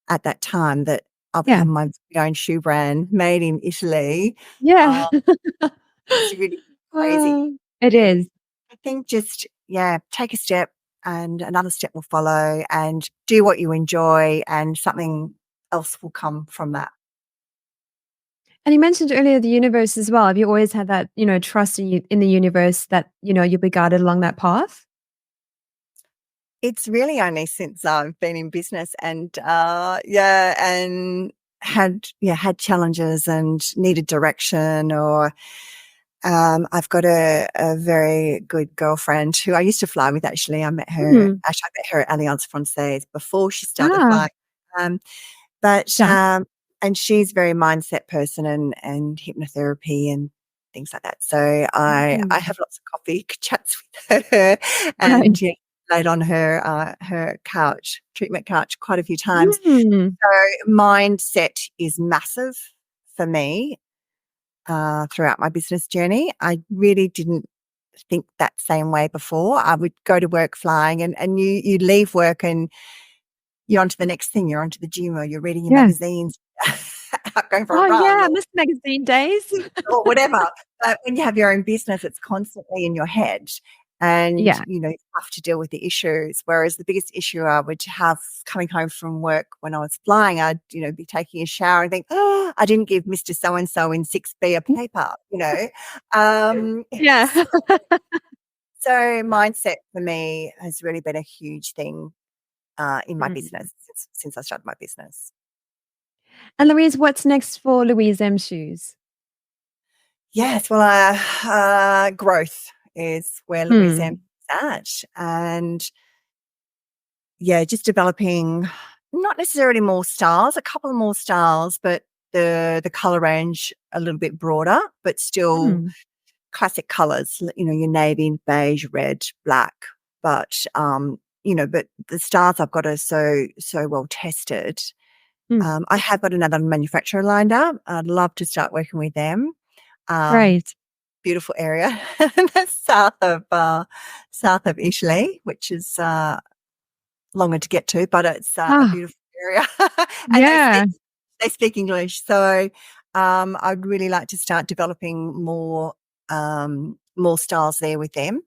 at that time that I'll be Yeah. having my very own shoe brand made in Italy. Yeah. Uh, it's really crazy. It is. I think just, yeah, take a step and another step will follow, and do what you enjoy, and something else will come from that. And you mentioned earlier the universe as well. Have you always had that, trust in the universe that, you'll be guided along that path? It's really only since I've been in business, and, yeah, and had challenges and needed direction, or, I've got a very good girlfriend who I used to fly with actually. Mm. I met her at Alliance Francaise before she started Ah, flying. Um, but, yeah. and she's very mindset person, and hypnotherapy and things like that. So I Mm. have lots of coffee chats with her, Right. and, yeah, laid on her couch, treatment couch, quite a few times. Mm. So mindset is massive for me, throughout my business journey. I really didn't think that same way before. I would go to work flying, and you leave work and you're on to the next thing. You're on to the gym, or you're reading your Yeah. magazines, out going for a Oh, run, yeah, I miss magazine days. or whatever. But when you have your own business, it's constantly in your head, and, Yeah. you have to deal with the issues. Whereas the biggest issue I would have coming home from work when I was flying, I'd, be taking a shower and think, "Oh, I didn't give Mr. So and so in 6B a paper," you know. Um, Yeah. so mindset for me has really been a huge thing, in my Mm. business since I started my business. And Louise, what's next for Louise M Shoes? Yes, well, growth is where Louise M Hmm. is at. And yeah, just developing not necessarily more styles, a couple more styles, but the color range a little bit broader, but still Hmm. classic colors, your navy, beige, red, black. But but the styles I've got are so well tested. Hmm. I have got another manufacturer lined up. I'd love to start working with them. Um, Great. Beautiful area, the south of Italy, which is longer to get to, but it's a Ah, beautiful area, and yeah. they speak English. So I'd really like to start developing more styles there with them.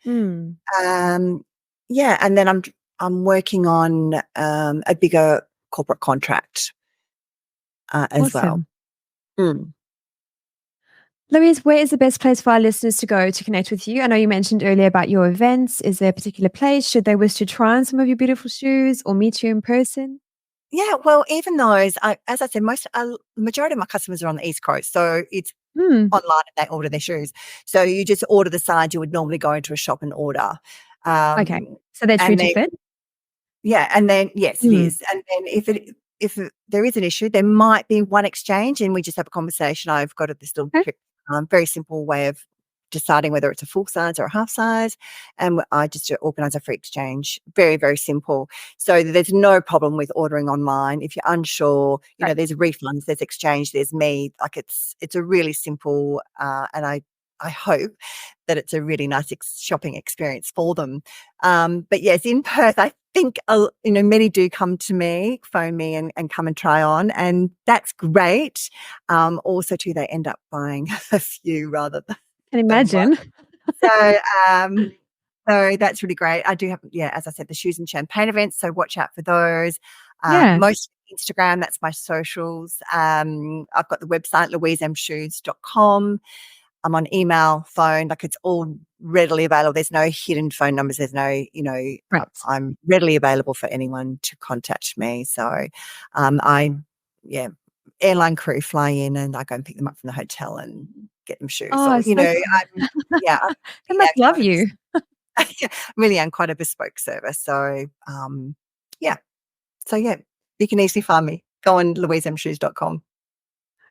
Hmm. Um, yeah, and then I'm working on a bigger corporate contract as well. Awesome. Mm. Louise, where is the best place for our listeners to go to connect with you? I know you mentioned earlier about your events. Is there a particular place should they wish to try on some of your beautiful shoes or meet you in person? Yeah, well, even those, as I said, the majority of my customers are on the East Coast, so it's Hmm. online and they order their shoes. So you just order the size you would normally go into a shop and order. Okay. So they're true And to then fit? yeah, and then yes, it Hmm. is. And then there is an issue, there might be one exchange, and we just have a conversation. I've got this little Okay. trick, very simple way of deciding whether it's a full size or a half size, and I just organise a free exchange. Very, very simple. So there's no problem with ordering online. If you're unsure, Great. there's refunds, there's exchange, there's me. Like it's a really simple, and I hope that it's a really nice shopping experience for them. But yes, in Perth, I think many do come to me, phone me, and come and try on, and that's great. Also, too, they end up buying a few rather Can than one. imagine. So, so that's really great. I do have, yeah, as I said, the shoes and champagne events. So watch out for those. Yeah. Most Instagram, that's my socials. I've got the website louisemshoes.com. I'm on email, phone, like it's all readily available. There's no hidden phone numbers. There's no, Right. I'm readily available for anyone to contact me. So, yeah, airline crew fly in and I go and pick them up from the hotel and get them shoes. Oh, Or, so fun. I'm They yeah, must love quite a you. really am quite a bespoke service. So, yeah. So, yeah, you can easily find me. Go on louisemshoes.com.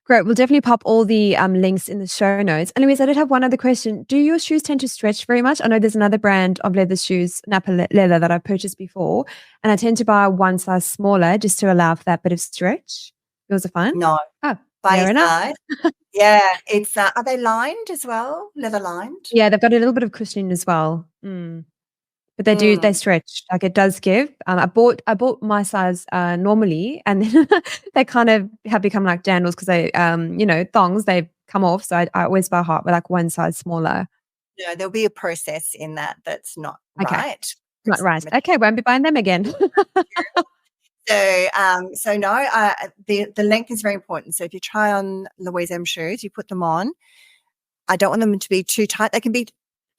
Great. We'll definitely pop all the links in the show notes. And Louise, I did have one other question. Do your shoes tend to stretch very much? I know there's another brand of leather shoes, Napa Leather, that I've purchased before, and I tend to buy one size smaller just to allow for that bit of stretch. Yours are fine? No, Oh, by your fair enough. side. Yeah, it's are they lined as well? Leather lined? Yeah, they've got a little bit of cushioning as well. But they Mm. stretch. Like it does give. I bought my size normally, and then they kind of have become like jandals because they thongs, they've come off. So I always buy hot with like one size smaller. No, there'll be a process in that's not Okay. right. Not It's right. Okay, won't be buying them again. so no, the length is very important. So if you try on Louise M shoes, you put them on. I don't want them to be too tight. They can be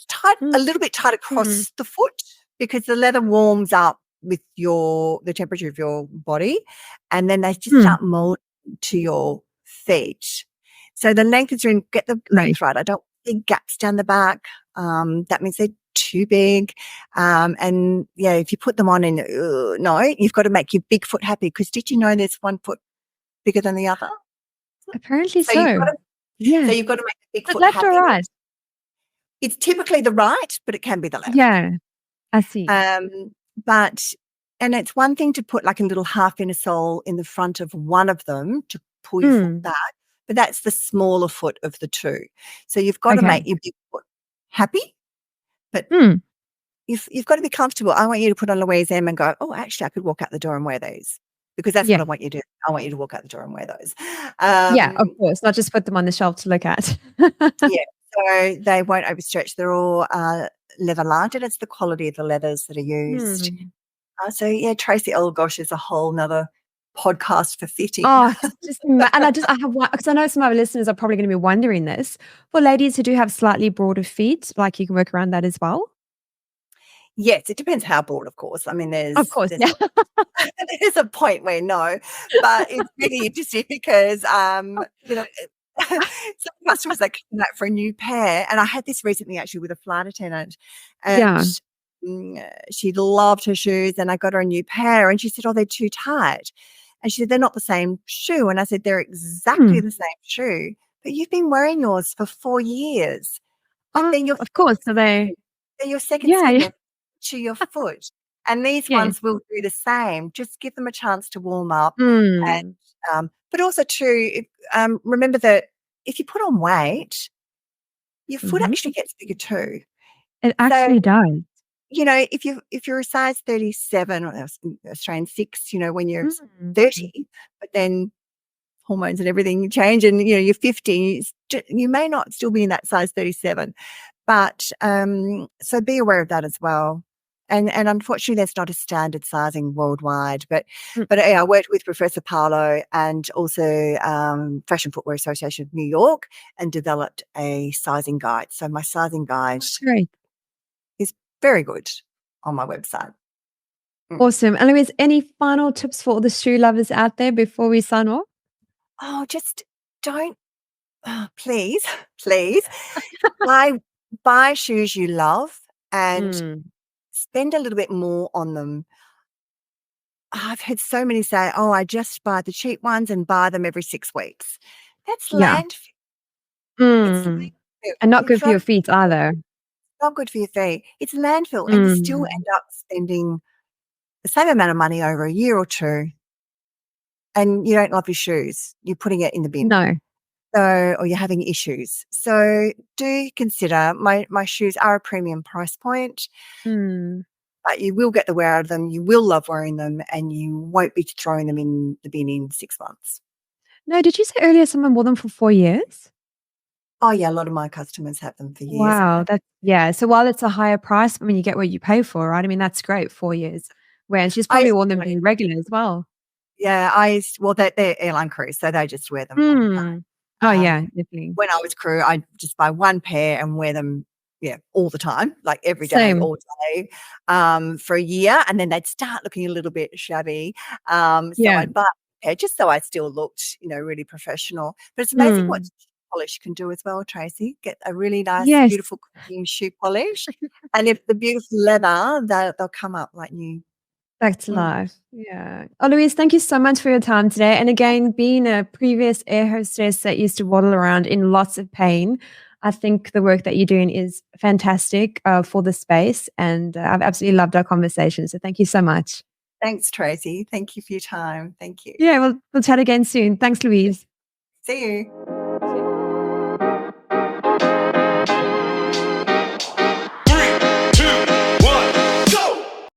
tight, Mm, a little bit tight mm, across the foot because the leather warms up with the temperature of your body, and then they just mm. start molding to your feet. So the length is in, get the Right. length right. I don't want big gaps down the back. That means they're too big. And yeah, if you put them on and no, you've got to make your big foot happy because did you know there's one foot bigger than the other? Apparently So you've so. got to Yeah. make the big But foot left or happy. right? It's typically the right, but it can be the left. Yeah, I see. Um, but and it's one thing to put like a little half inner sole in the front of one of them to pull your foot Mm, back, but that's the smaller foot of the two. So you've got to okay. make your big foot happy, but Mm, you've got to be comfortable. I want you to put on Louise M and go, oh, actually, I could walk out the door and wear these because that's what yeah. I want you to do. I want you to walk out the door and wear those. Yeah, of Um, course, not just put them on the shelf to look at. yeah, so they won't overstretch. They're all leather lined, and it's the quality of the leathers that are used. Mm. So yeah, Tracy, oh gosh, is a whole nother podcast for fitting. Oh, I have one because I know some of our listeners are probably gonna be wondering this. For ladies who do have slightly broader feet, like, you can work around that as well? Yes, it depends how broad, of course. I mean, Of course, there's yeah. there's a point where no, but it's really interesting because Some customers that come back for a new pair, and I had this recently actually with a flight attendant, and Yeah. she loved her shoes, and I got her a new pair, and she said, "Oh, they're too tight," and she said, "They're not the same shoe," and I said, "They're exactly Hmm. the same shoe, but you've been wearing yours for 4 years. Like, Oh, of course. So they're your second yeah. skin, Yeah. they're to your foot, and these Yeah. ones will do the same. Just give them a chance to warm up." And, Mm. but also too, remember that if you put on weight, your foot Mhm. actually gets bigger too. It So, actually does. if you're a size 37 or Australian 6, when you're Mm. 30, but then hormones and everything change and, you're 50, you may not still be in that size 37. But, so be aware of that as well. And unfortunately, there's not a standard sizing worldwide. But Mm. yeah, I worked with Professor Paolo and also Fashion Footwear Association of New York and developed a sizing guide. So my sizing guide That's great. is very good on my website. Awesome. And Louise, any final tips for all the shoe lovers out there before we sign off? Oh, just don't, please, please buy shoes you love and Mm. spend a little bit more on them. I've had so many say, "Oh, I just buy the cheap ones and buy them every 6 weeks." That's Yeah. landfill. It's Mm. landfill. And not You good for throw your feet either. Not good for your feet. It's landfill, and you still Mm. end up spending the same amount of money over a year or 2, and you don't love your shoes. You're putting it in the bin. No. So or you're having issues. So do consider my shoes are a premium price point, Mm. but you will get the wear out of them, you will love wearing them, and you won't be throwing them in the bin in 6 months. No, did you say earlier someone wore them for 4 years? Oh, yeah, a lot of my customers have them for years. Wow, that's yeah, so while it's a higher price, I mean, you get what you pay for, right? I mean, that's great, 4 years. Where and she's I probably worn them very regular as well. Yeah, well, they're airline crew, so they just wear them all the Mm. Oh, time. yeah, definitely. When I was crew, I'd just buy 1 pair and wear them, yeah, all the time, like every day, Same. all day, for a year, and then they'd start looking a little bit shabby. So Yeah. I'd buy a pair just so I still looked, really professional. But it's amazing what Mm. polish can do as well, Tracy. Get a really nice, Yes. beautiful clean shoe polish, and if the beautiful leather, they'll come up like new. Back to Mm. life. Yeah. Oh, Louise, thank you so much for your time today. And again, being a previous air hostess that used to waddle around in lots of pain, I think the work that you're doing is fantastic for the space. And I've absolutely loved our conversation. So thank you so much. Thanks, Tracy. Thank you for your time. Thank you. Yeah, we'll chat again soon. Thanks, Louise. See you.